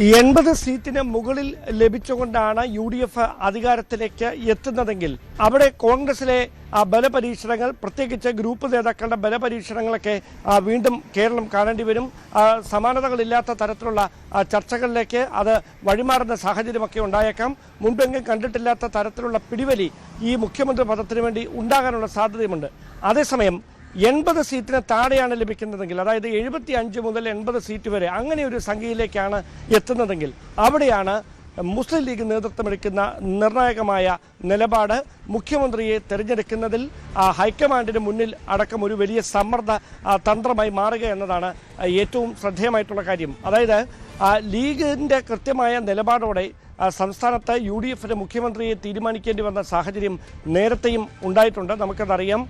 80 സീറ്റിന് മുകളിൽ ലഭിച്ചുകൊണ്ടാണ് UDF അധികാരത്തിലേക്ക് എത്തുന്നതെങ്കിൽ അവിടെ കോൺഗ്രസിലെ ബലപരീക്ഷണങ്ങൾ, പ്രത്യേകിച്ച് ഗ്രൂപ്പ് നേതാക്കളുടെ ബലപരീക്ഷണങ്ങളൊക്കെ വീണ്ടും കേരളം കാണേണ്ടി വരും. സമാനതകളില്ലാത്ത തരത്തിലുള്ള ചർച്ചകളിലേക്ക് അത് വഴിമാറുന്ന സാഹചര്യമൊക്കെ ഉണ്ടായേക്കാം. മുൻപെങ്ങും കണ്ടിട്ടില്ലാത്ത തരത്തിലുള്ള പിടിവലി ഈ മുഖ്യമന്ത്രി പദത്തിന് വേണ്ടി ഉണ്ടാകാനുള്ള സാധ്യതയുമുണ്ട്. അതേസമയം 80 സീറ്റിന് താഴെയാണ് ലഭിക്കുന്നതെങ്കിൽ, അതായത് 75 മുതൽ 80 സീറ്റ് വരെ അങ്ങനെ ഒരു സംഖ്യയിലേക്കാണ് എത്തുന്നതെങ്കിൽ അവിടെയാണ് മുസ്ലിം ലീഗ് നേതൃത്വമെടുക്കുന്ന നിർണായകമായ നിലപാട് മുഖ്യമന്ത്രിയെ തിരഞ്ഞെടുക്കുന്നതിൽ ഹൈക്കമാൻഡിന് മുന്നിൽ അടക്കം ഒരു വലിയ സമ്മർദ്ദ തന്ത്രമായി മാറുക എന്നതാണ് ഏറ്റവും ശ്രദ്ധേയമായിട്ടുള്ള കാര്യം. അതായത് ലീഗിൻ്റെ കൃത്യമായ നിലപാടോടെ സംസ്ഥാനത്ത് UDFിൻ്റെ മുഖ്യമന്ത്രിയെ തീരുമാനിക്കേണ്ടി വന്ന സാഹചര്യം നേരത്തെയും ഉണ്ടായിട്ടുണ്ട്. നമുക്കതറിയാം.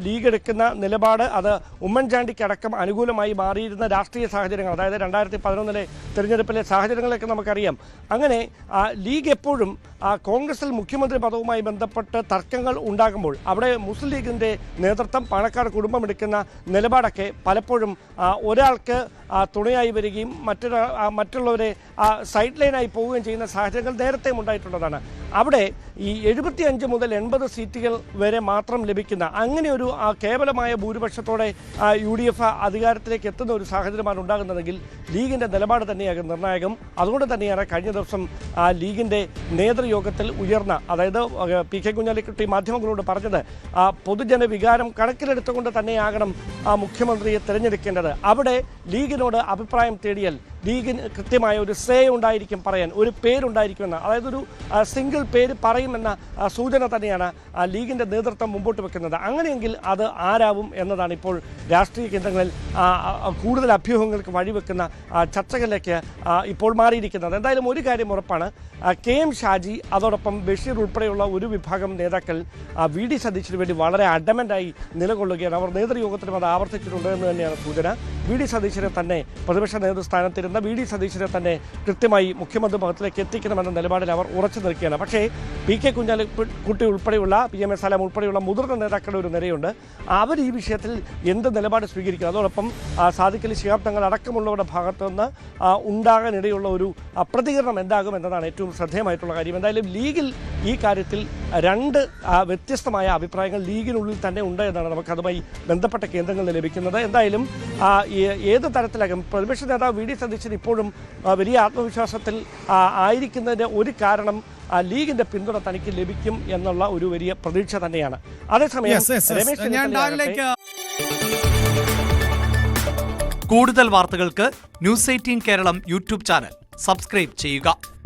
ലീഗ് എടുക്കുന്ന നിലപാട് അത് ഉമ്മൻചാണ്ടിക്കടക്കം അനുകൂലമായി മാറിയിരുന്ന രാഷ്ട്രീയ സാഹചര്യങ്ങൾ, അതായത് 2011 തിരഞ്ഞെടുപ്പിലെ സാഹചര്യങ്ങളൊക്കെ നമുക്കറിയാം. അങ്ങനെ ലീഗ് എപ്പോഴും കോൺഗ്രസിൽ മുഖ്യമന്ത്രി പദവുമായി ബന്ധപ്പെട്ട് തർക്കങ്ങൾ ഉണ്ടാകുമ്പോൾ അവിടെ മുസ്ലിം ലീഗിൻ്റെ നേതൃത്വം, പാണക്കാട് കുടുംബം എടുക്കുന്ന നിലപാടൊക്കെ പലപ്പോഴും ഒരാൾക്ക് തുണയായി വരികയും മറ്റുള്ളവരെ സൈഡ് ലൈനായി പോവുകയും ചെയ്യുന്ന സാഹചര്യങ്ങൾ നേരത്തെ ഉണ്ടായിട്ടുള്ളതാണ്. അവിടെ ഈ 75 മുതൽ 80 സീറ്റുകൾ വരെ മാത്രം ലഭിക്കുന്ന അങ്ങനെ ഒരു കേവലമായ ഭൂരിപക്ഷത്തോടെ UDF അധികാരത്തിലേക്ക് എത്തുന്ന ഒരു സാഹചര്യമാണ് ഉണ്ടാകുന്നതെങ്കിൽ ലീഗിൻ്റെ നിലപാട് തന്നെയാകും നിർണായകം. അതുകൊണ്ട് തന്നെയാണ് കഴിഞ്ഞ ദിവസം ലീഗിൻ്റെ നേതൃയോഗത്തിൽ ഉയർന്ന, അതായത് PK കുഞ്ഞാലിക്കുട്ടി മാധ്യമങ്ങളോട് പറഞ്ഞത് പൊതുജന വികാരം കണക്കിലെടുത്തുകൊണ്ട് തന്നെയാകണം മുഖ്യമന്ത്രിയെ തിരഞ്ഞെടുക്കേണ്ടത്. അവിടെ ലീഗിനോട് അഭിപ്രായം തേടിയാൽ ലീഗിന് കൃത്യമായ ഒരു സേ ഉണ്ടായിരിക്കും, പറയാൻ ഒരു പേരുണ്ടായിരിക്കുമെന്ന്, അതായത് ഒരു സിംഗിൾ പേര് പറയുമെന്ന സൂചന തന്നെയാണ് ലീഗിൻ്റെ നേതൃത്വം മുമ്പോട്ട് വെക്കുന്നത്. അങ്ങനെയെങ്കിൽ അത് ആരാവും എന്നതാണ് ഇപ്പോൾ രാഷ്ട്രീയ കേന്ദ്രങ്ങളിൽ കൂടുതൽ അഭ്യൂഹങ്ങൾക്ക് വഴിവെക്കുന്ന ചർച്ചകളിലേക്ക് ഇപ്പോൾ മാറിയിരിക്കുന്നത്. എന്തായാലും ഒരു കാര്യം ഉറപ്പാണ്, KM ഷാജി അതോടൊപ്പം ബഷീർ ഉൾപ്പെടെയുള്ള ഒരു വിഭാഗം നേതാക്കൾ VD സതീശന് വേണ്ടി വളരെ അഡമൻ്റായി നിലകൊള്ളുകയാണ്. അവർ നേതൃയോഗത്തിലും അത് ആവർത്തിച്ചിട്ടുണ്ട് എന്ന് തന്നെയാണ് സൂചന. VD സതീശനെ തന്നെ പ്രതിപക്ഷ നേതൃസ്ഥാനത്തിരുന്ന VD സതീശനെ തന്നെ കൃത്യമായി മുഖ്യമന്ത്രി പദത്തിലേക്ക് എത്തിക്കണമെന്ന നിലപാടിൽ അവർ ഉറച്ചു നിൽക്കുകയാണ്. പക്ഷേ PK കുഞ്ഞാലിക്കുട്ടി ഉൾപ്പെടെയുള്ള PM എ സലാം ഉൾപ്പെടെയുള്ള മുതിർന്ന നേതാക്കളുടെ ഒരു നിരയുണ്ട്. അവർ ഈ വിഷയത്തിൽ എന്ത് നിലപാട് സ്വീകരിക്കും, അതോടൊപ്പം സാദിഖ് അലി ശിഹാബ് തങ്ങൾ അടക്കമുള്ളവരുടെ ഭാഗത്തു നിന്ന് ഉണ്ടാകാനിടയുള്ള ഒരു പ്രതികരണം എന്താകും എന്നതാണ് ഏറ്റവും ശ്രദ്ധേയമായിട്ടുള്ള കാര്യം. എന്തായാലും ലീഗിൽ ഈ കാര്യത്തിൽ രണ്ട് വ്യത്യസ്തമായ അഭിപ്രായങ്ങൾ ലീഗിനുള്ളിൽ തന്നെ ഉണ്ട് എന്നാണ് നമുക്കതുമായി ബന്ധപ്പെട്ട കേന്ദ്രങ്ങളിൽ ലഭിക്കുന്നത്. എന്തായാലും ഏത് തരത്തിലാകും പ്രതിപക്ഷ നേതാവ് VD സതീശൻ ഇപ്പോഴും വലിയ ആത്മവിശ്വാസത്തിൽ ആയിരിക്കുന്നതിൻ്റെ ഒരു കാരണം ലീഗിന്റെ പിന്തുണ തനിക്ക് ലഭിക്കും എന്നുള്ള ഒരു വലിയ പ്രതീക്ഷ തന്നെയാണ്. അതേസമയം കൂടുതൽ വാർത്തകൾക്ക് News 18 Keralam YouTube channel subscribe ചെയ്യുക.